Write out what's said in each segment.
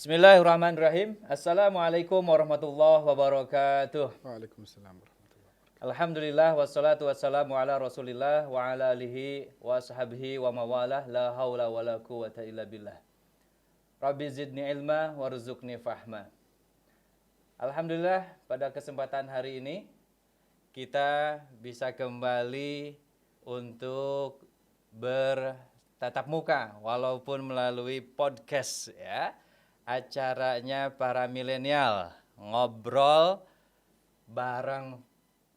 Bismillahirrahmanirrahim. Assalamualaikum warahmatullahi wabarakatuh. Waalaikumsalam warahmatullahi wabarakatuh. Alhamdulillah wassalatu wassalamu ala Rasulillah wa ala alihi wa sahbihi wa mawalah la haula wa la quwata illa billah. Rabbi zidni ilma warzuqni fahma. Alhamdulillah pada kesempatan hari ini kita bisa kembali untuk bertatap muka walaupun melalui podcast ya. Acaranya para milenial ngobrol bareng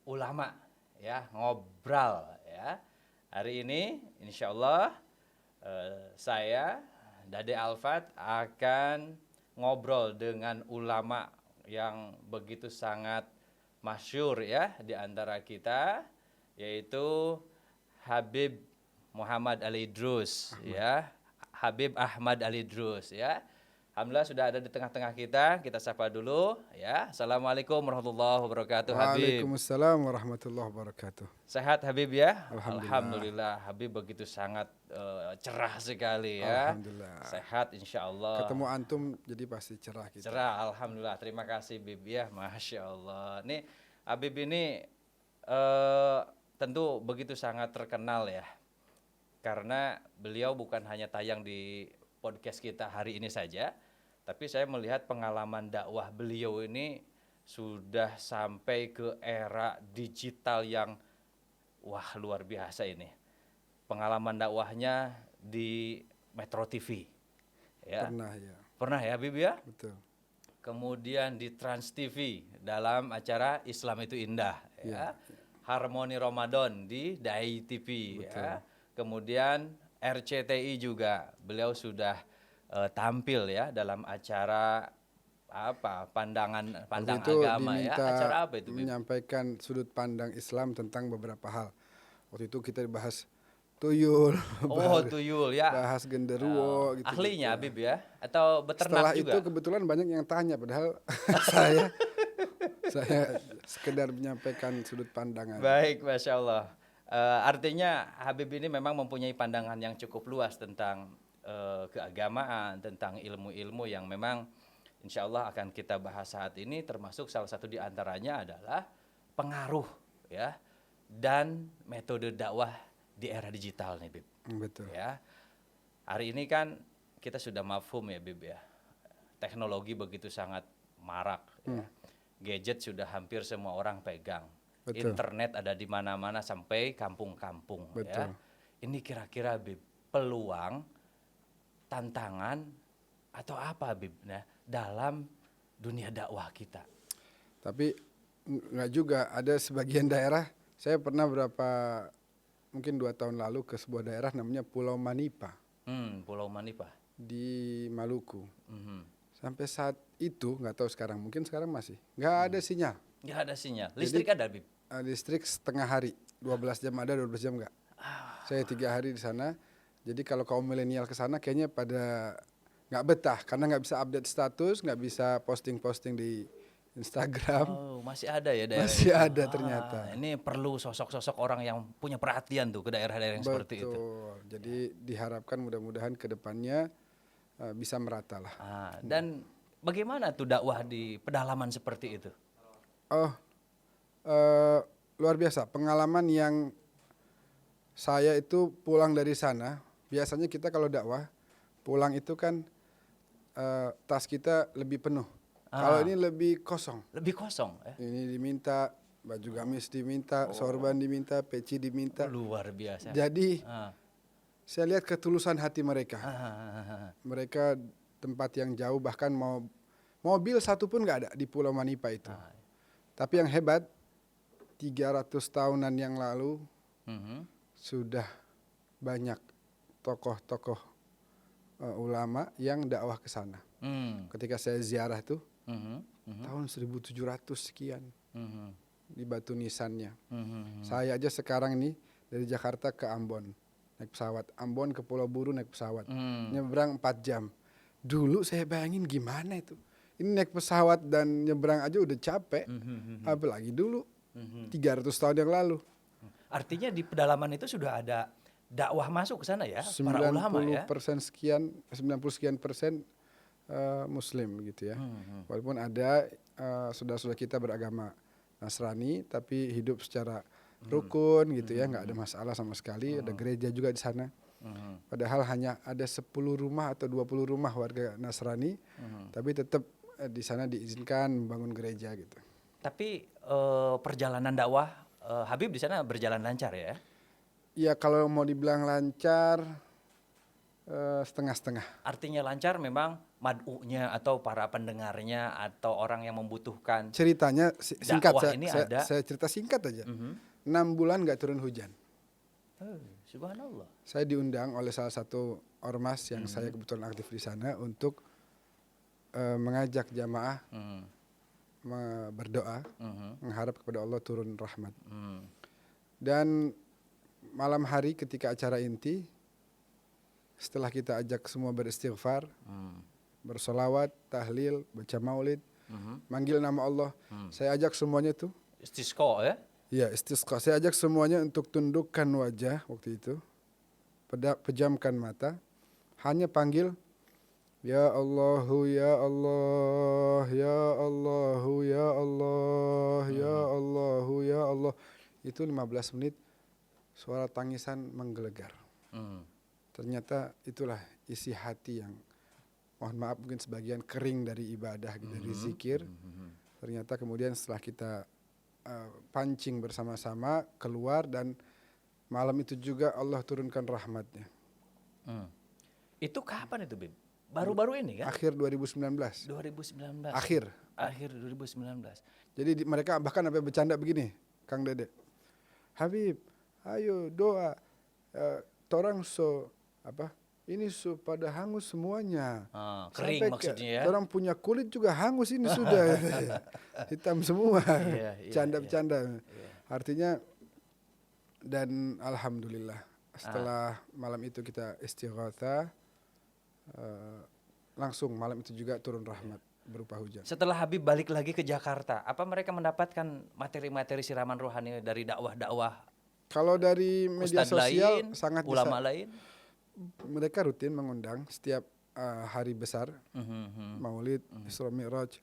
ulama ya, ngobrol ya. Hari ini insya Allah saya Dade Alfat akan ngobrol dengan ulama yang begitu sangat masyhur ya di antara kita, yaitu Habib Muhammad Ali Idrus ya, Habib Ahmad Ali Idrus ya. Alhamdulillah sudah ada di tengah-tengah kita. Kita sapa dulu ya. Assalamualaikum warahmatullahi wabarakatuh Habib. Waalaikumsalam warahmatullahi wabarakatuh. Sehat Habib ya? Alhamdulillah. Habib begitu sangat cerah sekali ya. Alhamdulillah. Sehat insya Allah. Ketemu antum jadi pasti cerah kita. Cerah, alhamdulillah. Terima kasih Habib ya, masya Allah. Nih Habib ini tentu begitu sangat terkenal ya, karena beliau bukan hanya tayang di podcast kita hari ini saja, tapi saya melihat pengalaman dakwah beliau ini sudah sampai ke era digital yang wah luar biasa ini. Pengalaman dakwahnya di Metro TV. Ya. Pernah ya. Pernah ya Habib ya? Betul. Kemudian di Trans TV dalam acara Islam itu Indah ya. Harmoni Ramadan di Dai TV ya. Kemudian RCTI juga beliau sudah tampil ya dalam acara pandangan agama ya. Acara apa itu? Menyampaikan sudut pandang Islam tentang beberapa hal. Waktu itu kita bahas tuyul. Tuyul ya. Bahas genderuwo gitu. Ahlinya Habib ya atau beternak setelah juga? Itu kebetulan banyak yang tanya, padahal saya sekedar menyampaikan sudut pandangan. Baik, masya Allah. Artinya Habib ini memang mempunyai pandangan yang cukup luas tentang keagamaan, tentang ilmu-ilmu yang memang insya Allah akan kita bahas saat ini, termasuk salah satu di antaranya adalah pengaruh ya dan metode dakwah di era digital nih Bib. Betul. Ya. Hari ini kan kita sudah mafhum ya Bib ya. Teknologi begitu sangat marak ya. Gadget sudah hampir semua orang pegang. Betul. Internet ada di mana-mana sampai kampung-kampung ya. Ini kira-kira Bib peluang, tantangan atau apa Bib ya, dalam dunia dakwah kita? Tapi enggak juga, ada sebagian daerah, saya pernah mungkin 2 tahun lalu ke sebuah daerah namanya Pulau Manipa. Pulau Manipa di Maluku. Sampai saat itu nggak tahu sekarang, mungkin sekarang masih nggak ada sinyal. Nggak ada sinyal. Listrik ada Bib? Listrik setengah hari, 12 jam ada, 12 jam nggak. Saya 3 hari di sana. Jadi kalau kaum milenial ke sana kayaknya pada nggak betah karena nggak bisa update status, nggak bisa posting-posting di Instagram. Oh, masih ada ya daerah masih itu? ada ternyata. Ini perlu sosok-sosok orang yang punya perhatian tuh ke daerah-daerah yang seperti itu. Jadi diharapkan mudah-mudahan ke depannya bisa merata lah. Dan bagaimana tuh dakwah di pedalaman seperti itu? Luar biasa. Pengalaman yang saya itu pulang dari sana, biasanya kita kalau dakwah pulang itu kan tas kita lebih penuh. Kalau ini lebih kosong. Lebih kosong ya? Ini diminta, baju gamis diminta, sorban diminta, peci diminta. Luar biasa. Jadi saya lihat ketulusan hati mereka. Mereka tempat yang jauh, bahkan mobil satu pun nggak ada di Pulau Manipa itu. Tapi yang hebat, 300 tahunan yang lalu sudah banyak tokoh-tokoh ulama yang dakwah ke sana. Ketika saya ziarah tuh tahun 1700 sekian di Batu Nisannya. Saya aja sekarang ini dari Jakarta ke Ambon naik pesawat, Ambon ke Pulau Buru naik pesawat, nyebrang 4 jam. Dulu saya bayangin gimana itu. Ini naik pesawat dan nyebrang aja udah capek, apalagi dulu 300 tahun yang lalu. Artinya di pedalaman itu sudah ada dakwah masuk ke sana ya, para ulama ya. 90% sekian, 90 sekian persen Muslim gitu ya. Walaupun ada saudara-saudara kita beragama Nasrani tapi hidup secara rukun gitu ya, nggak ada masalah sama sekali. Ada gereja juga di sana. Padahal hanya ada 10 rumah atau 20 rumah warga Nasrani, tapi tetap di sana diizinkan membangun gereja gitu. Tapi perjalanan dakwah Habib di sana berjalan lancar ya? Ya kalau mau dibilang lancar, setengah-setengah. Artinya lancar memang mad'unya atau para pendengarnya atau orang yang membutuhkan. Ceritanya singkat, Dakwah ini ada. saya cerita singkat aja. 6 bulan nggak turun hujan. Subhanallah. Saya diundang oleh salah satu ormas yang saya kebetulan aktif di sana untuk mengajak jamaah berdoa, mengharap kepada Allah turun rahmat. Dan malam hari ketika acara inti, setelah kita ajak semua beristighfar, bersolawat, tahlil, baca maulid, manggil nama Allah, saya ajak semuanya tuh. Istisqa ya? Ya, istisqa. Saya ajak semuanya untuk tundukkan wajah waktu itu, pejamkan mata, hanya panggil Ya Allahu ya Allah, ya Allahu ya Allah, ya Allahu ya Allah. Itu 15 menit suara tangisan menggelegar. Ternyata itulah isi hati yang, mohon maaf mungkin sebagian kering dari ibadah, dari zikir. Ternyata kemudian setelah kita pancing bersama-sama keluar, dan malam itu juga Allah turunkan rahmatnya. Itu kapan itu, Bib? Baru-baru ini kan? Akhir 2019. 2019. Akhir 2019. Jadi mereka bahkan sampai bercanda begini, Kang Dede. Habib, ayo doa. Torang ini pada hangus semuanya. Kering maksudnya ya? Orang punya kulit juga hangus ini sudah. Hitam semua. Canda-bercanda. Artinya, dan alhamdulillah setelah malam itu kita istighatsah, langsung malam itu juga turun rahmat berupa hujan. Setelah Habib balik lagi ke Jakarta, apa mereka mendapatkan materi-materi siraman rohani dari dakwah-dakwah? Kalau dari media sosial lain, sangat ulama lain, mereka rutin mengundang setiap hari besar, Maulid, Isra Mi'raj.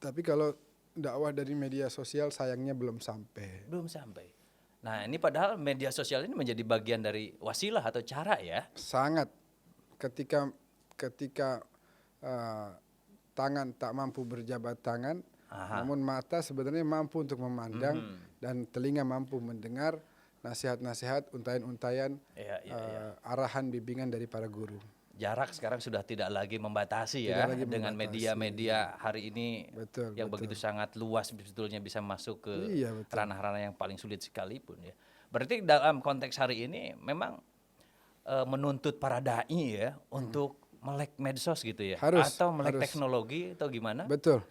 Tapi kalau dakwah dari media sosial sayangnya belum sampai. Belum sampai. Nah, ini padahal media sosial ini menjadi bagian dari wasilah atau cara ya? Sangat. Ketika tangan tak mampu berjabat tangan, namun mata sebenarnya mampu untuk memandang, dan telinga mampu mendengar nasihat-nasihat, untayan-untayan, arahan bimbingan dari para guru. Jarak sekarang sudah tidak lagi membatasi ya, dengan media-media hari ini yang begitu sangat luas, sebetulnya bisa masuk ke ranah-ranah yang paling sulit sekalipun ya. Berarti dalam konteks hari ini memang menuntut para dai ya untuk melek medsos gitu ya, atau melek teknologi atau gimana? Betul.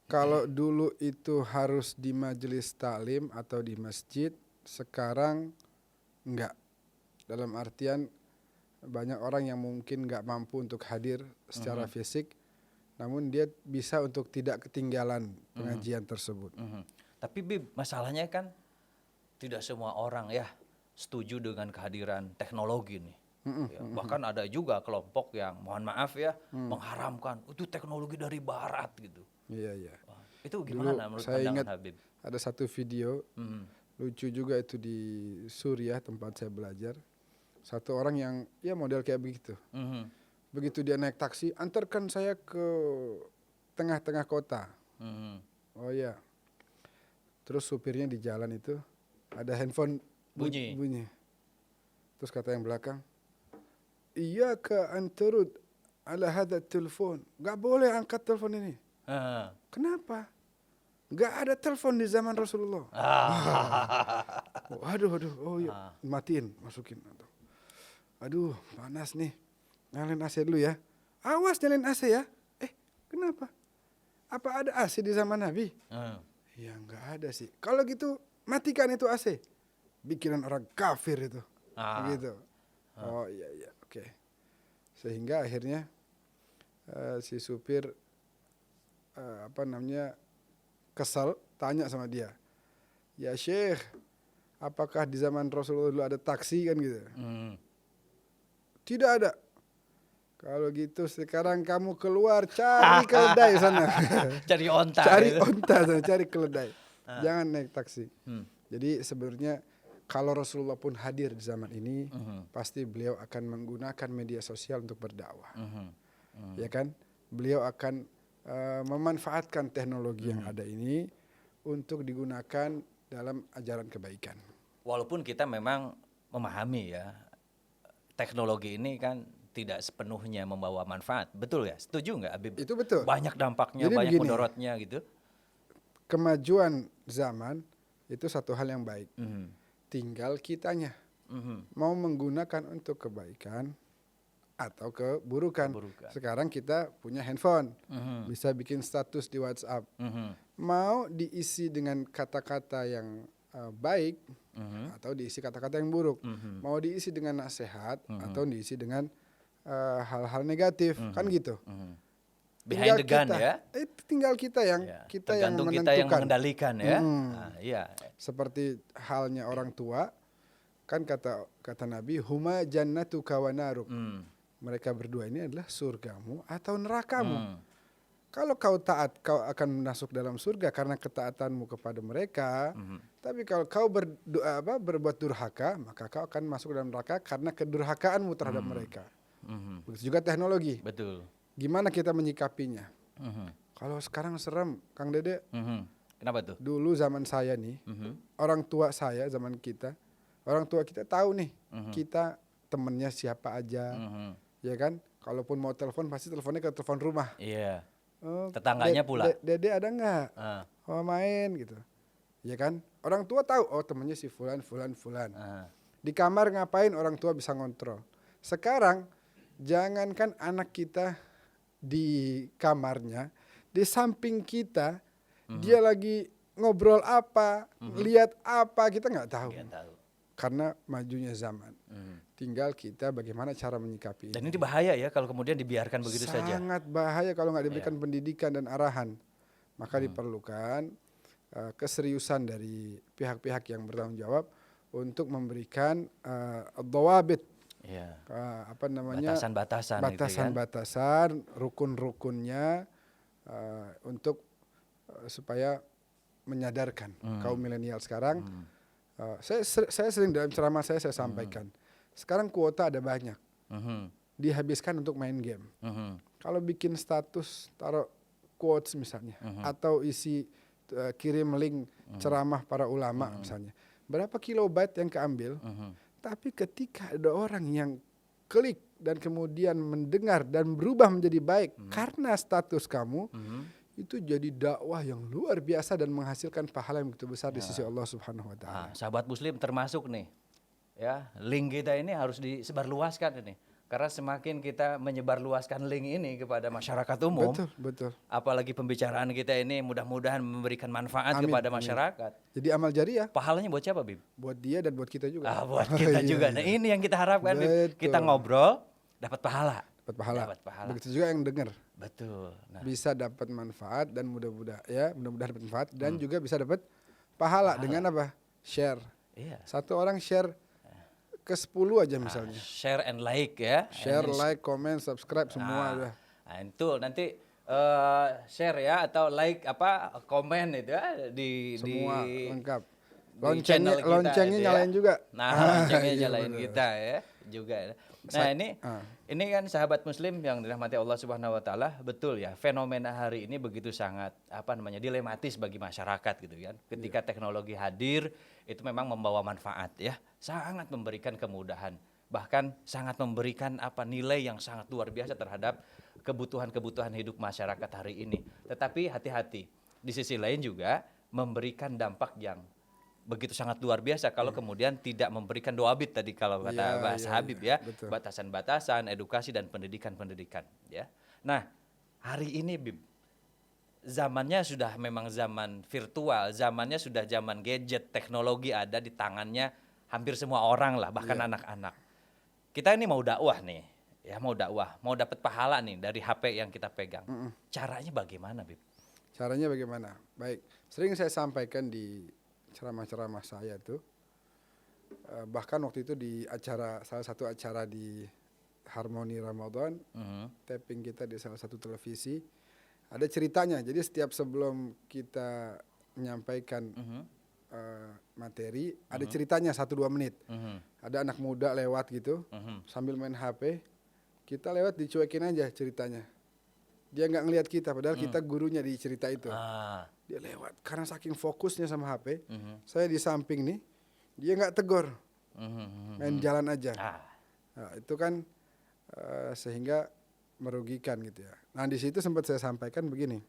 Kalau dulu itu harus di majelis taklim atau di masjid, sekarang enggak. Dalam artian banyak orang yang mungkin enggak mampu untuk hadir secara fisik, namun dia bisa untuk tidak ketinggalan pengajian tersebut. Tapi Bib, masalahnya kan tidak semua orang ya setuju dengan kehadiran teknologi nih. Bahkan ada juga kelompok yang mohon maaf ya mengharamkan itu teknologi dari barat gitu. Iya. Itu gimana menurut pandangan Habib? Ada satu video lucu juga itu di Suriah tempat saya belajar. Satu orang yang ya model kayak begitu. Begitu dia naik taksi, antarkan saya ke tengah-tengah kota. Oh ya. Terus supirnya di jalan itu ada handphone bunyi. Terus kata yang belakang, Iyaka anturud ala hadha telepon. Gak boleh angkat telepon ini. Kenapa? Gak ada telepon di zaman Rasulullah. Aduh. Oh iya, matiin, masukin. Aduh, panas nih. Nyalain AC dulu ya. Awas nyalain AC ya. Kenapa? Apa ada AC di zaman Nabi? Ya gak ada sih. Kalau gitu matikan itu AC. Bikinan orang kafir itu. Gitu. Oh iya, oke. Sehingga akhirnya si supir kesal, tanya sama dia, ya Syekh, apakah di zaman Rasulullah dulu ada taksi kan gitu? Tidak ada. Kalau gitu sekarang kamu keluar cari keledai sana. Cari onta. Cari gitu. onta sana, cari keledai. Jangan naik taksi. Hmm. Jadi sebenarnya kalau Rasulullah pun hadir di zaman ini, pasti beliau akan menggunakan media sosial untuk berdakwah. Ya kan? Beliau akan memanfaatkan teknologi yang ada ini untuk digunakan dalam ajaran kebaikan. Walaupun kita memang memahami ya, teknologi ini kan tidak sepenuhnya membawa manfaat. Betul ya? Setuju nggak Habib? Itu betul. Banyak dampaknya, Jadi banyak begini, mudaratnya gitu. Kemajuan zaman itu satu hal yang baik. Tinggal kitanya mau menggunakan untuk kebaikan atau keburukan. Sekarang kita punya handphone, bisa bikin status di WhatsApp. Mau diisi dengan kata-kata yang baik atau diisi kata-kata yang buruk. Mau diisi dengan nasihat atau diisi dengan hal-hal negatif, kan gitu. Behind the gun ya. Itu tinggal kita yang Tergantung menentukan. kita yang mengendalikan ya. Nah, iya. Seperti halnya orang tua, kan kata Nabi, huma jannatuka wa naruk. Mereka berdua ini adalah surgamu atau nerakamu. Kalau kau taat, kau akan masuk dalam surga karena ketaatanmu kepada mereka. Tapi kalau kau berbuat durhaka, maka kau akan masuk dalam neraka karena kedurhakaanmu terhadap mereka. Begitu juga teknologi. Betul. Gimana kita menyikapinya? Kalau sekarang serem, Kang Dede. Kenapa tuh? Dulu zaman saya nih, orang tua saya zaman kita, orang tua kita tahu nih, kita temennya siapa aja, ya kan? Kalaupun mau telepon pasti teleponnya ke telepon rumah. Iya. Tetangganya pula. Dede ada nggak? Mau main gitu, ya kan? Orang tua tahu, oh temennya si fulan. Di kamar ngapain orang tua bisa ngontrol. Sekarang jangankan anak kita di kamarnya, di samping kita, dia lagi ngobrol apa, lihat apa, kita nggak tahu. Karena majunya zaman. Tinggal kita bagaimana cara menyikapi ini. Dan ini bahaya ya kalau kemudian dibiarkan begitu saja. Sangat bahaya kalau nggak diberikan pendidikan dan arahan. Maka diperlukan keseriusan dari pihak-pihak yang bertanggung jawab untuk memberikan dhawabit. Batasan-batasan, rukun-rukunnya untuk supaya menyadarkan kaum milenial sekarang. Saya sering dalam ceramah saya sampaikan. Sekarang kuota ada banyak, dihabiskan untuk main game. Kalau bikin status taruh quotes misalnya, atau isi kirim link ceramah para ulama misalnya, berapa kilobyte yang keambil? Tapi ketika ada orang yang klik dan kemudian mendengar dan berubah menjadi baik karena status kamu, itu jadi dakwah yang luar biasa dan menghasilkan pahala yang begitu besar di sisi Allah Subhanahu wa taala. Sahabat muslim termasuk nih. Ya, link kita ini harus disebarluaskan ini. Karena semakin kita menyebarluaskan link ini kepada masyarakat umum, betul. Apalagi pembicaraan kita ini mudah-mudahan memberikan manfaat kepada masyarakat. Jadi amal jariah. Pahalanya buat siapa, Bib? Buat dia dan buat kita juga. Buat kita juga. Nah, ini yang kita harapkan, Bib. Kita ngobrol, dapat pahala. Dapat pahala. Begitu juga yang dengar. Betul. Nah. Bisa dapat manfaat dan mudah-mudahan dapat manfaat dan juga bisa dapat pahala dengan apa? Share. Iya. Satu orang share ke 10 aja misalnya. Share and like ya. Share, like, comment, subscribe semua udah. Nah, itu nanti share ya atau like komen itu ya semua lengkap. Loncengnya nyalain juga. Nah, loncengnya nyalain kita ya juga. Nah, ini kan sahabat muslim yang dirahmati Allah Subhanahu wa taala, betul ya. Fenomena hari ini begitu sangat dilematis bagi masyarakat gitu kan. Ketika teknologi hadir, itu memang membawa manfaat ya. Sangat memberikan kemudahan, bahkan sangat memberikan nilai yang sangat luar biasa terhadap kebutuhan-kebutuhan hidup masyarakat hari ini. Tetapi hati-hati, di sisi lain juga memberikan dampak yang begitu sangat luar biasa kalau kemudian tidak memberikan doabit tadi kalau kata bahasa Habib ya, batasan-batasan, edukasi dan pendidikan ya. Nah, hari ini Bib, zamannya sudah memang zaman virtual, zamannya sudah zaman gadget, teknologi ada di tangannya hampir semua orang lah, bahkan anak-anak. Kita ini mau dakwah nih, ya mau dapat pahala nih dari HP yang kita pegang. Caranya bagaimana, Bib? Caranya bagaimana? Baik, sering saya sampaikan di ceramah-ceramah saya tuh, bahkan waktu itu di salah satu acara di Harmoni Ramadan, Mhm. tapping kita di salah satu televisi. Ada ceritanya. Jadi setiap sebelum kita menyampaikan Mhm. materi, ada ceritanya 1-2 menit. Mhm. Ada anak muda lewat gitu, Mhm. sambil main HP, kita lewat dicuekin aja ceritanya. Dia nggak ngelihat kita, padahal kita gurunya di cerita itu. Ah. Dia lewat, karena saking fokusnya sama HP, Mhm. saya di samping nih, dia nggak tegur, Mhm. main jalan aja. Ah. Nah, itu kan sehingga merugikan gitu ya. Nah di situ sempat saya sampaikan begini.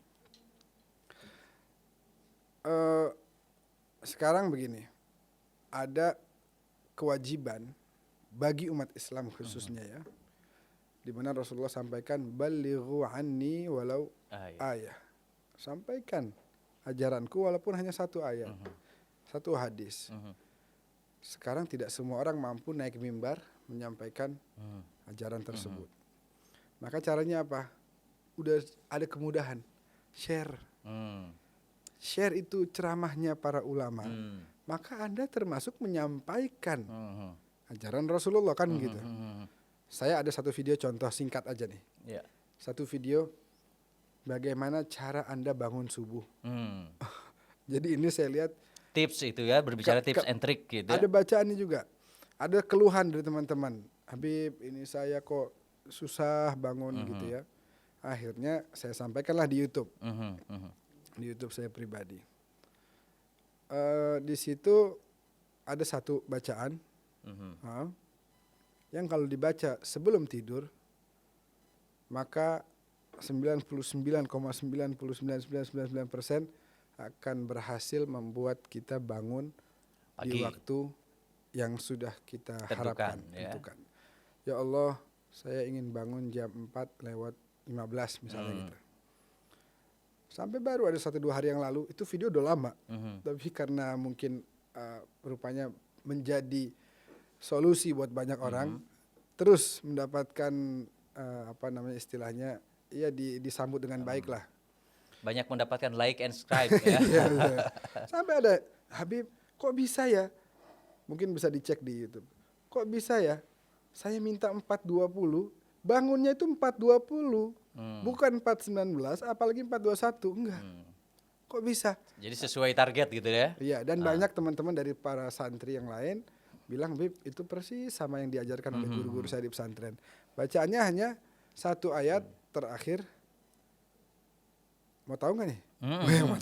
Sekarang begini, ada kewajiban bagi umat Islam khususnya ya, di mana Rasulullah sampaikan balighu anni walau ayah. Sampaikan ajaranku walaupun hanya satu ayat, satu hadis. Sekarang tidak semua orang mampu naik mimbar menyampaikan ajaran tersebut. Maka caranya apa? Udah ada kemudahan, share. Share itu ceramahnya para ulama. Maka Anda termasuk menyampaikan ajaran Rasulullah kan gitu. Saya ada satu video contoh singkat aja nih. Yeah. Satu video bagaimana cara Anda bangun subuh. Jadi ini saya lihat Tips itu ya, berbicara tips and trick gitu. ada bacaannya juga. Ada keluhan dari teman-teman. Habib, ini saya kok susah bangun gitu ya. Akhirnya saya sampaikanlah di YouTube. Di YouTube saya pribadi. Di situ ada satu bacaan yang kalau dibaca sebelum tidur maka 99,999999% akan berhasil membuat kita bangun di Pagi. waktu yang sudah kita Tentukan, harapkan. ya. Tentukan. Ya Allah, saya ingin bangun jam 4:15 misalnya gitu. Sampai baru ada 1-2 hari yang lalu, itu video udah lama. Tapi karena mungkin rupanya menjadi solusi buat banyak orang, terus mendapatkan istilahnya, ya disambut dengan baik lah. Banyak mendapatkan like and subscribe ya. Iya. Sampai ada, Habib, kok bisa ya? Mungkin bisa dicek di YouTube. Kok bisa ya? Saya minta 4:20, bangunnya itu 4:20, bukan 4:19, apalagi 4:21, enggak. Kok bisa? Jadi sesuai target gitu ya. Iya, dan banyak teman-teman dari para santri yang lain bilang, Habib, itu persis sama yang diajarkan oleh guru-guru saya di pesantren. Bacaannya hanya satu ayat terakhir. Mau tahu nggak nih?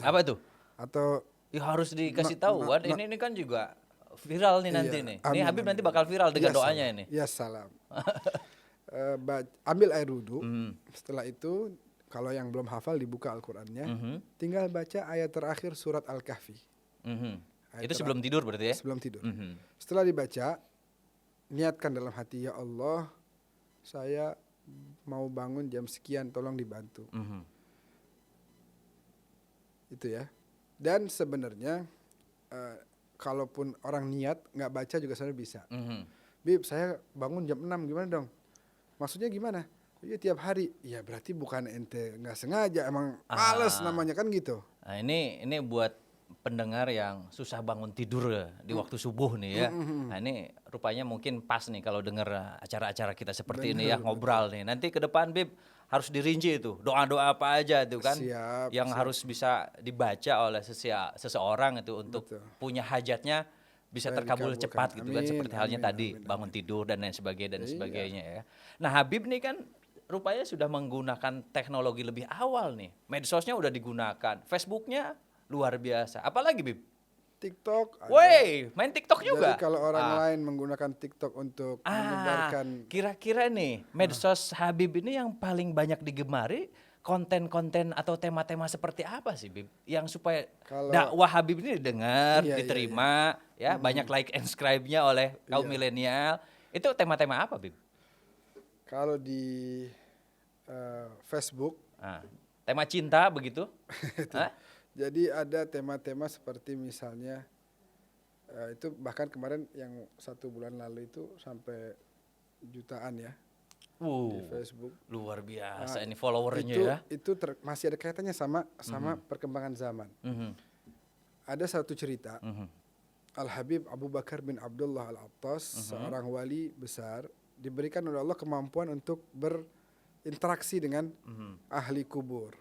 Apa tuh? Atau Ya harus dikasih tahu. Ini kan juga viral nih nanti iya, nih. amin, Ini Habib amin. nanti bakal viral dengan Ya doanya salam. ini. Ya salam. Ambil air wudhu. Setelah itu, kalau yang belum hafal dibuka Al-Qur'annya. Tinggal baca ayat terakhir surat Al-Kahfi. Ayat Itu sebelum tidur berarti ya? Sebelum tidur. Setelah dibaca, niatkan dalam hati, ya Allah, saya mau bangun jam sekian, tolong dibantu. Itu ya. Dan sebenarnya kalaupun orang niat nggak baca juga sebenarnya bisa. Bib, saya bangun jam 6, gimana dong? Maksudnya gimana? Iya tiap hari. Ya berarti bukan ente nggak sengaja, emang males namanya kan gitu. Nah, ini buat pendengar yang susah bangun tidur ya, di waktu subuh nih ya. Nah, ini rupanya mungkin pas nih kalau dengar acara-acara kita seperti ini ya, ngobrol nih. Nanti ke depan Bib harus dirinci itu, doa-doa apa aja tuh kan Siap, yang harus bisa dibaca oleh seseorang itu untuk punya hajatnya bisa Supaya terkabul dikabulkan. cepat gitu kan, Amin, seperti halnya amin, tadi amin, bangun tidur dan lain sebagainya dan Iya. sebagainya ya. Nah, Habib nih kan rupanya sudah menggunakan teknologi lebih awal nih. Medsosnya udah digunakan, Facebooknya luar biasa. Apalagi Bib? TikTok. ada. Woi, main TikTok juga. Jadi kalau orang lain menggunakan TikTok untuk menyebarkan, Kira-kira nih medsos Habib ini yang paling banyak digemari konten-konten atau tema-tema seperti apa sih Bib? Yang supaya Kalau- dakwah Habib ini didengar, Iya, iya, diterima, ya banyak like and subscribe-nya oleh kaum Iya. milenial. Itu tema-tema apa Bib? kalau di Facebook, Ah, tema cinta begitu? Hah? jadi ada tema-tema seperti misalnya itu bahkan kemarin yang 1 bulan lalu itu sampai jutaan ya di Facebook. Luar biasa Nah, ini followernya itu ya. itu masih ada kaitannya sama perkembangan zaman. Ada satu cerita. Al Habib Abu Bakar bin Abdullah Al Attas, seorang wali besar diberikan oleh Allah kemampuan untuk berinteraksi dengan ahli kubur.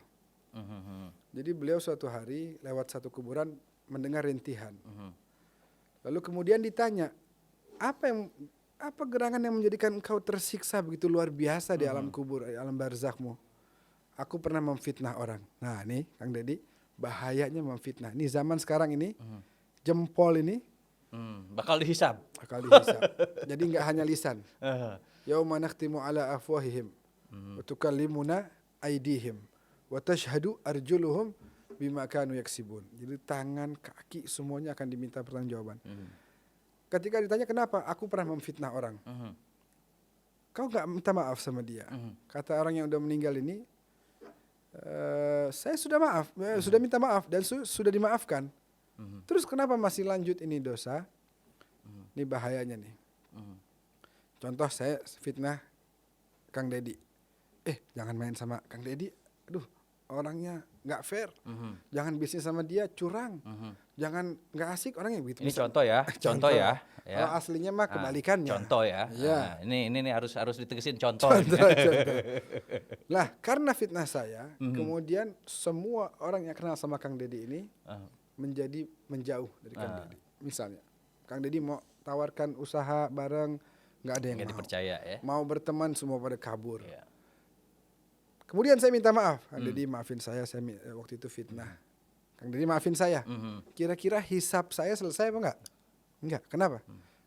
Jadi beliau suatu hari lewat satu kuburan mendengar rintihan. Lalu kemudian ditanya, apa gerangan yang menjadikan engkau tersiksa begitu luar biasa di alam kubur, alam barzakmu? Aku pernah memfitnah orang. Nah nih Kang Deddy, bahayanya memfitnah. Nih zaman sekarang ini, jempol ini bakal dihisab. Jadi nggak hanya lisan. Yauma nakhtimu ala afwahihim wa tukallimuna aydihim wa tashhadu arjuluhum bima kanu yaksibun. Jadi tangan, kaki semuanya akan diminta pertanggungjawaban. Ketika ditanya kenapa, aku pernah memfitnah orang. Kau nggak minta maaf sama dia. Kata orang yang udah meninggal ini, saya sudah sudah minta maaf dan sudah dimaafkan. Terus kenapa masih lanjut ini dosa? Ini bahayanya nih. Contoh saya fitnah Kang Deddy. Jangan main sama Kang Deddy. Aduh, orangnya nggak fair. Jangan bisnis sama dia, curang. Jangan nggak asik orangnya begitu. Ini contoh ya, contoh ya. Kalau aslinya mah kebalikannya. Contoh ya. Ya. Ini harus ditegesin contoh. Lah, karena fitnah saya, kemudian semua orang yang kenal sama Kang Deddy ini menjadi menjauh dari Kang Deddy. Misalnya, Kang Deddy mau tawarkan usaha bareng, nggak ada yang mau. Dipercaya ya. Mau berteman semua pada kabur. Ya. Kemudian saya minta maaf, Kang Deddy maafin saya waktu itu fitnah. Kang Deddy maafin saya. Kira-kira hisab saya selesai apa enggak? Enggak. Kenapa?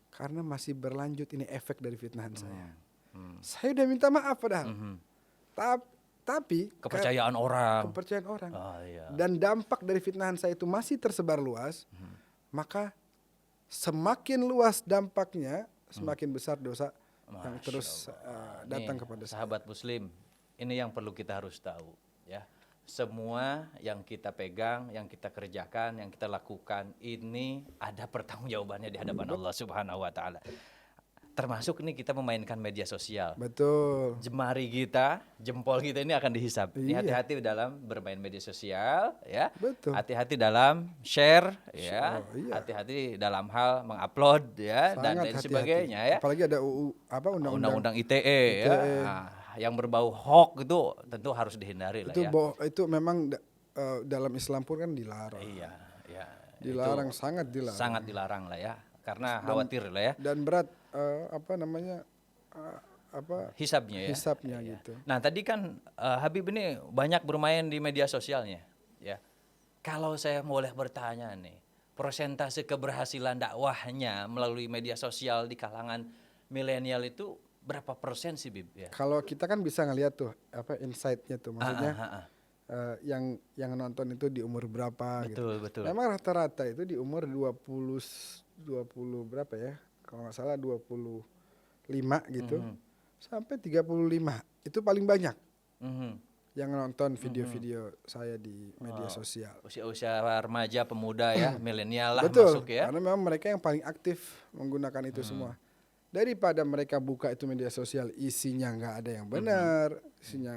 Karena masih berlanjut ini efek dari fitnahan saya. Saya udah minta maaf padahal. Tapi kepercayaan orang. Iya. Dan dampak dari fitnahan saya itu masih tersebar luas, maka semakin luas dampaknya, semakin besar dosa yang terus datang kepada sahabat muslim. Ini yang perlu kita harus tahu ya. Semua yang kita pegang, yang kita kerjakan, yang kita lakukan ini ada pertanggungjawabannya di hadapan Allah Subhanahu wa taala. Termasuk nih kita memainkan media sosial. Betul. Jemari kita, jempol kita ini akan dihisab. Ini hati-hati dalam bermain media sosial ya. Betul. Hati-hati dalam share ya. Hati-hati dalam hal mengupload ya. Dan lain sebagainya ya. Apalagi ada undang-undang ITE. Ya. Nah, yang berbau hoax itu tentu harus dihindari lah ya. Itu memang dalam Islam pun kan dilarang. Iya. Dilarang, sangat dilarang. Sangat dilarang lah ya. Karena khawatir lah ya. Dan berat hisabnya ya. Gitu. Nah tadi kan Habib ini banyak bermain di media sosialnya ya. Kalau saya boleh bertanya nih, persentase keberhasilan dakwahnya melalui media sosial di kalangan milenial itu berapa persen sih Bib ya? Kalau kita kan bisa ngelihat tuh insight-nya tuh, maksudnya yang nonton itu di umur berapa betul. Memang rata-rata itu di umur 20 berapa ya? Kalau nggak salah 25 gitu. Sampai 35. Itu paling banyak. Yang nonton video-video saya di media sosial. Usia-usia remaja, pemuda ya, milenial lah. Betul, masuk ya. Karena memang mereka yang paling aktif menggunakan itu semua. Daripada mereka buka itu media sosial isinya nggak ada yang benar, isinya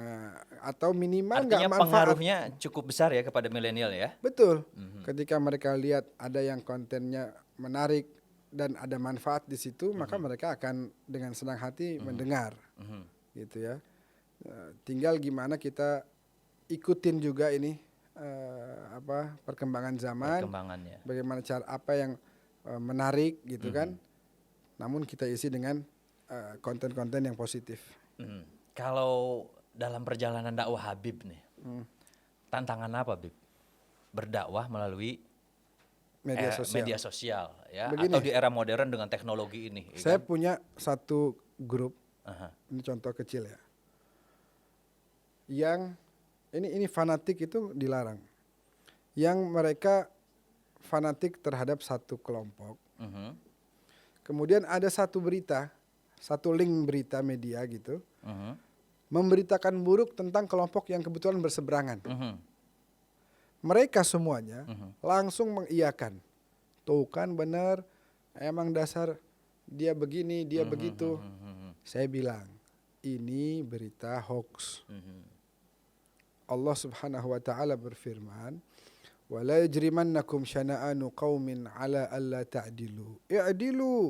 atau minimal nggak manfaat. Pengaruhnya cukup besar ya kepada milenial ya. Betul. Ketika mereka lihat ada yang kontennya menarik dan ada manfaat di situ, maka mereka akan dengan senang hati mendengar, gitu ya. Tinggal gimana kita ikutin juga ini perkembangan zaman, bagaimana cara apa yang menarik gitu kan. Namun kita isi dengan konten-konten yang positif. Kalau dalam perjalanan dakwah Habib nih, tantangan apa Habib? Berdakwah melalui media sosial ya. Begini, atau di era modern dengan teknologi ini. Saya punya satu grup, ini contoh kecil ya. Yang ini fanatik itu dilarang. Yang mereka fanatik terhadap satu kelompok. Kemudian ada satu berita, satu link berita media gitu, memberitakan buruk tentang kelompok yang kebetulan berseberangan. Mereka semuanya langsung mengiyakan. Tuh kan benar, emang dasar dia begini, dia begitu. Saya bilang, ini berita hoax. Allah Subhanahu wa taala berfirman, ولا يجرمنكم شنآن قوم على ألا تعدلوا اعدلوا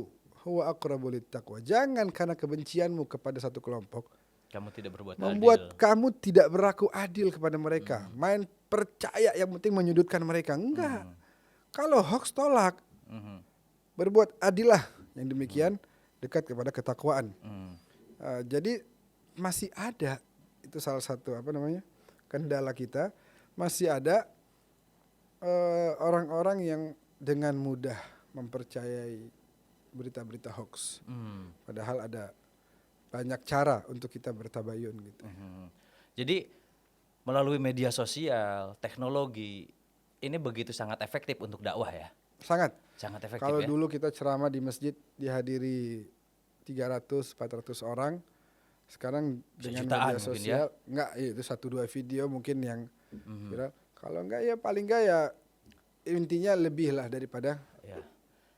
huwa aqrabu littaqwa. Jangan karena kebencianmu kepada satu kelompok Kamu tidak berbuat membuat adil. kamu tidak berlaku adil kepada mereka. Main percaya yang penting menyudutkan mereka. Enggak. Kalau hoax tolak. Mhm. Berbuat adillah yang demikian dekat kepada ketakwaan. Mhm. Jadi masih ada itu salah satu kendala kita, masih ada orang-orang yang dengan mudah mempercayai berita-berita hoax. Padahal ada banyak cara untuk kita bertabayun gitu. Jadi melalui media sosial, teknologi ini begitu sangat efektif untuk dakwah ya. Sangat. Sangat efektif Kalau ya. dulu kita ceramah di masjid dihadiri 300-400 orang, sekarang dengan Sejutaan media mungkin sosial enggak, itu 1-2 video mungkin yang viral. Kalau enggak ya paling enggak ya intinya lebih lah daripada Ya.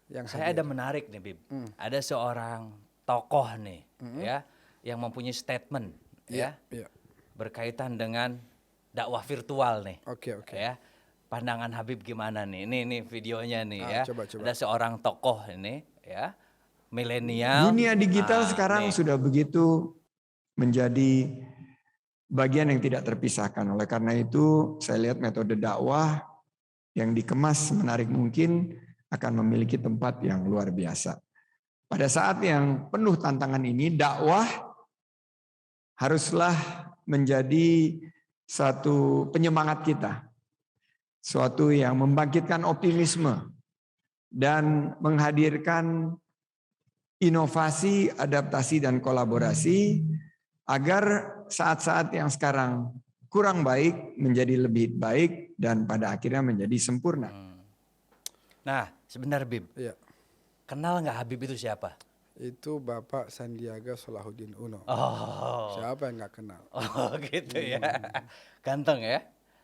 yang Saya ada menarik nih Bib. Ada seorang tokoh nih ya yang mempunyai statement ya Iya. berkaitan dengan dakwah virtual nih. Oke. Ya. Pandangan Habib gimana nih? Ini videonya nih ya. Coba. Ada seorang tokoh ini ya, milenial. Dunia digital sekarang nih. sudah begitu menjadi bagian yang tidak terpisahkan. Oleh karena itu, saya lihat metode dakwah yang dikemas menarik mungkin akan memiliki tempat yang luar biasa. Pada saat yang penuh tantangan ini, dakwah haruslah menjadi satu penyemangat kita. Suatu yang membangkitkan optimisme dan menghadirkan inovasi, adaptasi, dan kolaborasi agar saat-saat yang sekarang kurang baik menjadi lebih baik dan pada akhirnya menjadi sempurna. Nah, sebentar Bib. Iya. Kenal nggak Habib itu siapa? Itu Bapak Sandiaga Salahuddin Uno. Oh. Siapa yang nggak kenal? Oh, gitu ya. Ganteng ya.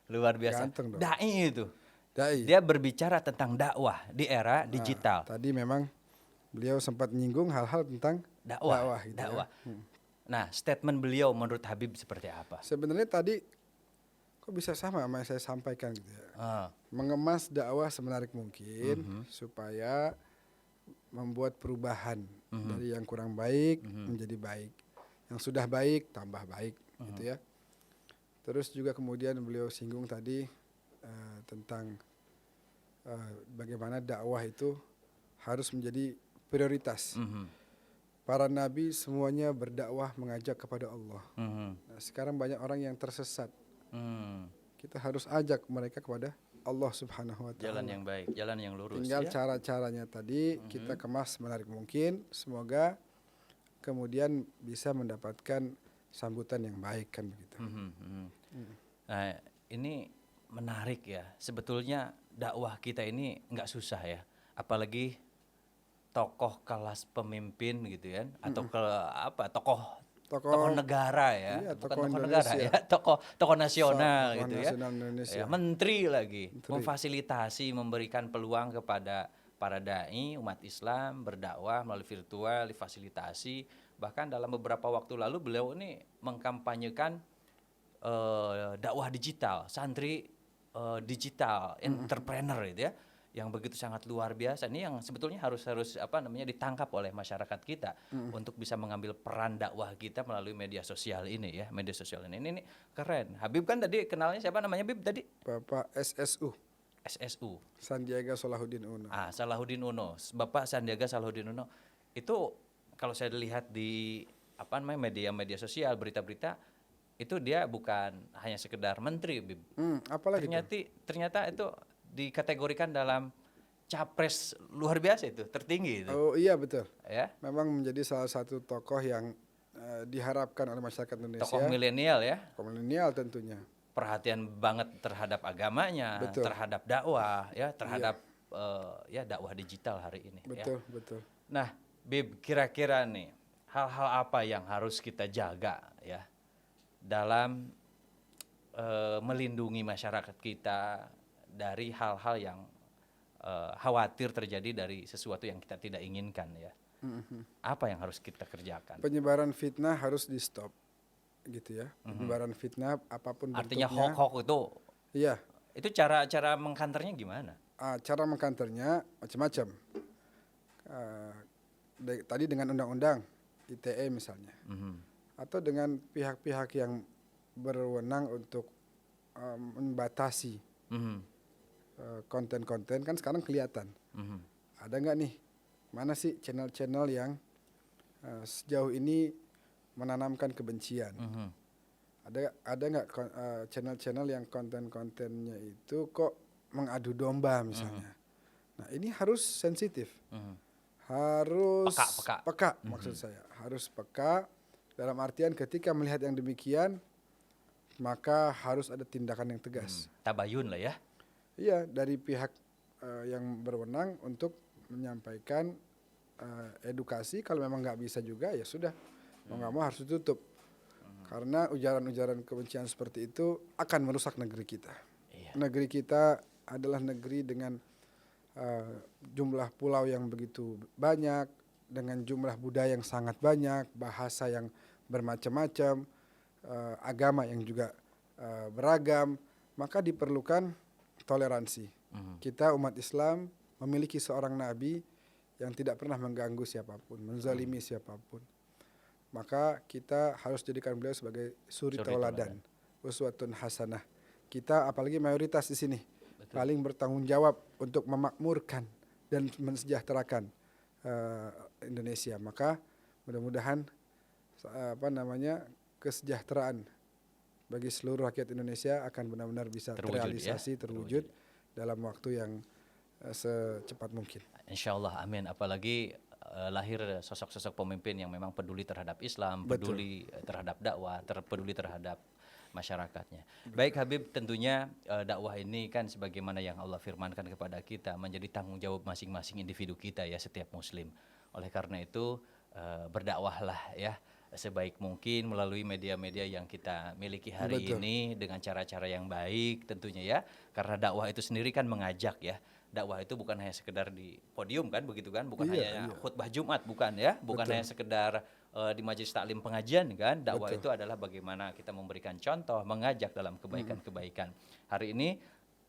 Luar biasa. Ganteng dong. Dai itu. Dai. Dia berbicara tentang dakwah di era digital. Tadi memang beliau sempat nyinggung hal-hal tentang dakwah gitu ya. Nah, statement beliau menurut Habib seperti apa? Sebenarnya tadi kok bisa sama yang saya sampaikan gitu ya. Mengemas dakwah semenarik mungkin supaya membuat perubahan dari yang kurang baik menjadi baik. Yang sudah baik tambah baik gitu ya. Terus juga kemudian beliau singgung tadi tentang bagaimana dakwah itu harus menjadi prioritas. Para nabi semuanya berdakwah mengajak kepada Allah. Nah, sekarang banyak orang yang tersesat. Kita harus ajak mereka kepada Allah Subhanahu wa taala. Jalan yang baik, jalan yang lurus. Tinggal ya? cara-caranya tadi kita kemas menarik mungkin. Semoga kemudian bisa mendapatkan sambutan yang baik kan begitu. Nah, ini menarik ya. Sebetulnya dakwah kita ini nggak susah ya. Apalagi tokoh kelas pemimpin gitu ya, atau tokoh negara ya, iya, bukan tokoh tokoh negara Indonesia. ya, tokoh nasional Tokoh gitu nasional Indonesia. ya, menteri lagi, memfasilitasi, memberikan peluang kepada para dai umat Islam berdakwah melalui virtual, difasilitasi. Bahkan dalam beberapa waktu lalu beliau ini mengkampanyekan dakwah digital, santri digital, entrepreneur gitu ya, yang begitu sangat luar biasa. Ini yang sebetulnya harus ditangkap oleh masyarakat kita untuk bisa mengambil peran dakwah kita melalui media sosial ini ya, media sosial ini keren. Habib kan tadi kenalnya siapa namanya Habib tadi? Bapak SSU. Sandiaga Salahuddin Uno. Salahuddin Uno, Bapak Sandiaga Salahuddin Uno. Itu kalau saya lihat di media sosial, berita-berita, itu dia bukan hanya sekedar menteri, Bib. Apalagi ternyata itu dikategorikan dalam capres luar biasa itu, tertinggi itu. Oh iya betul. Ya. Memang menjadi salah satu tokoh yang diharapkan oleh masyarakat Indonesia. Tokoh milenial ya. Tokoh milenial tentunya. Perhatian banget terhadap agamanya, betul. Terhadap dakwah, ya, terhadap dakwah digital hari ini. Betul, ya. betul. Nah, Bib, kira-kira nih hal-hal apa yang harus kita jaga ya dalam melindungi masyarakat kita dari hal-hal yang khawatir terjadi dari sesuatu yang kita tidak inginkan ya. Apa yang harus kita kerjakan? Penyebaran fitnah harus di stop, gitu ya. Penyebaran fitnah apapun artinya bentuknya. hoax itu. Iya. Itu cara mengkanternya gimana? Cara mengkanternya macam-macam. tadi dengan undang-undang ITE misalnya, atau dengan pihak-pihak yang berwenang untuk membatasi konten-konten, kan sekarang kelihatan. Ada nggak nih, mana sih channel-channel yang sejauh ini menanamkan kebencian? Ada nggak channel-channel yang konten-kontennya itu kok mengadu domba misalnya? Nah ini harus sensitif, harus peka maksud saya, harus peka dalam artian ketika melihat yang demikian maka harus ada tindakan yang tegas. Tabayun lah ya. Iya, dari pihak yang berwenang untuk menyampaikan edukasi. Kalau memang nggak bisa juga ya sudah, mau nggak mau harus ditutup. Karena ujaran-ujaran kebencian seperti itu akan merusak negeri kita. Negeri kita adalah negeri dengan jumlah pulau yang begitu banyak, dengan jumlah budaya yang sangat banyak, bahasa yang bermacam-macam, agama yang juga beragam, maka diperlukan toleransi. Kita umat Islam memiliki seorang nabi yang tidak pernah mengganggu siapapun, menzalimi siapapun. Maka kita harus jadikan beliau sebagai suri tauladan, uswatun hasanah. Kita apalagi mayoritas di sini paling bertanggung jawab untuk memakmurkan dan mensejahterakan Indonesia. Maka mudah-mudahan kesejahteraan bagi seluruh rakyat Indonesia akan benar-benar bisa terrealisasi, terwujud dalam waktu yang secepat mungkin. Insyaallah, amin. Apalagi lahir sosok-sosok pemimpin yang memang peduli terhadap Islam, peduli terhadap dakwah, peduli terhadap masyarakatnya. Baik Habib, tentunya dakwah ini kan sebagaimana yang Allah firmankan kepada kita menjadi tanggung jawab masing-masing individu kita ya, setiap muslim. Oleh karena itu berdakwahlah ya sebaik mungkin melalui media-media yang kita miliki hari ini dengan cara-cara yang baik tentunya ya. Karena dakwah itu sendiri kan mengajak ya. Dakwah itu bukan hanya sekedar di podium kan, begitu kan, bukan hanya khutbah Jumat, bukan ya, bukan hanya sekedar di majelis taklim pengajian kan. Dakwah itu adalah bagaimana kita memberikan contoh, mengajak dalam kebaikan-kebaikan. Hari ini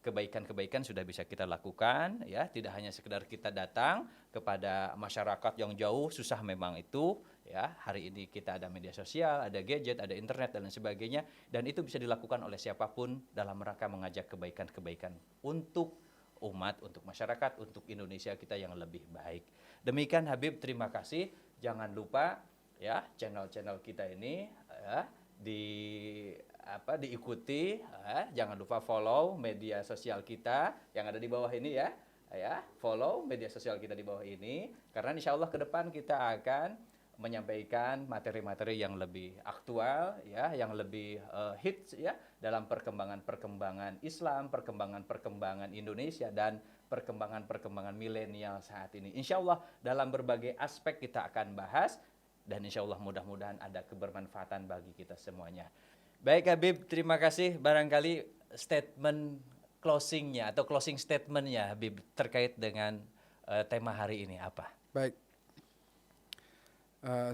kebaikan-kebaikan sudah bisa kita lakukan ya, tidak hanya sekedar kita datang kepada masyarakat yang jauh, susah memang itu ya. Hari ini kita ada media sosial, ada gadget, ada internet dan lain sebagainya, dan itu bisa dilakukan oleh siapapun dalam rangka mengajak kebaikan-kebaikan untuk umat, untuk masyarakat, untuk Indonesia kita yang lebih baik. Demikian Habib, terima kasih. Jangan lupa ya channel-channel kita ini ya, diikuti ya. Jangan lupa follow media sosial kita yang ada di bawah ini ya. Follow media sosial kita di bawah ini, karena insya Allah ke depan kita akan menyampaikan materi-materi yang lebih aktual ya, yang lebih hits ya dalam perkembangan Islam, perkembangan Indonesia dan perkembangan milenial saat ini. Insya Allah dalam berbagai aspek kita akan bahas, dan insya Allah mudah-mudahan ada kebermanfaatan bagi kita semuanya. Baik Habib, terima kasih. Barangkali statement closingnya atau closing statementnya Habib terkait dengan tema hari ini apa? Baik.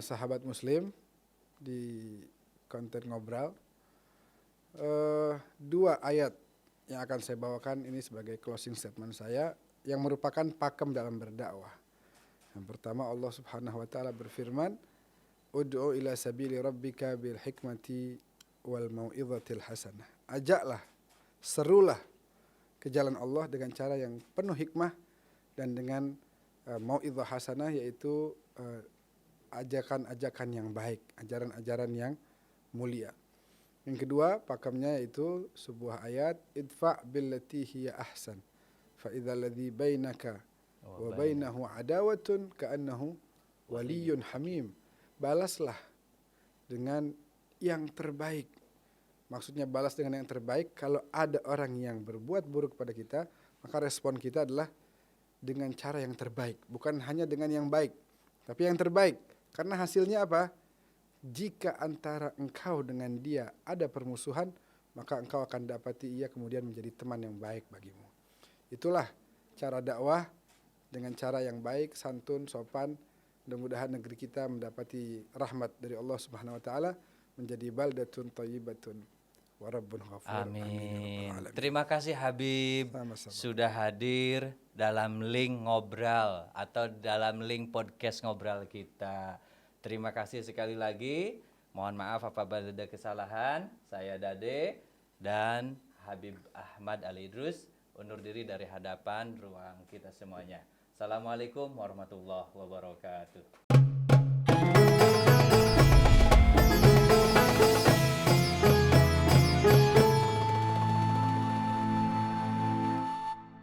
Sahabat muslim di konten ngobrol, dua ayat yang akan saya bawakan ini sebagai closing statement saya yang merupakan pakem dalam berdakwah. Yang pertama, Allah Subhanahu wa taala berfirman, ud'u ila sabili rabbika bil hikmati wal mau'izatil hasanah. Ajaklah, serulah ke jalan Allah dengan cara yang penuh hikmah dan dengan mau'izah hasanah, yaitu ajakan-ajakan yang baik, ajaran-ajaran yang mulia. Yang kedua, pakemnya yaitu sebuah ayat, idfa' billati hiya ahsan fa idzal ladzi bainaka wa bainahu adawatun ka'annahu waliyyun hamim. Balaslah dengan yang terbaik. Maksudnya balas dengan yang terbaik. Kalau ada orang yang berbuat buruk pada kita, maka respon kita adalah dengan cara yang terbaik, bukan hanya dengan yang baik, tapi yang terbaik. Karena hasilnya apa? Jika antara engkau dengan dia ada permusuhan, maka engkau akan dapati ia kemudian menjadi teman yang baik bagimu. Itulah cara dakwah dengan cara yang baik, santun, sopan. Mudah-mudahan negeri kita mendapati rahmat dari Allah Subhanahu wa taala, menjadi baldatun thayyibatun wa rabbun ghafur. Amin. Ya rabbal alamin. Terima kasih Habib Sama-sama. sudah hadir dalam link ngobrol atau dalam link podcast ngobrol kita. Terima kasih sekali lagi. Mohon maaf apabila ada kesalahan. Saya Dade dan Habib Ahmad Ali Idrus undur diri dari hadapan ruang kita semuanya. Assalamualaikum warahmatullahi wabarakatuh.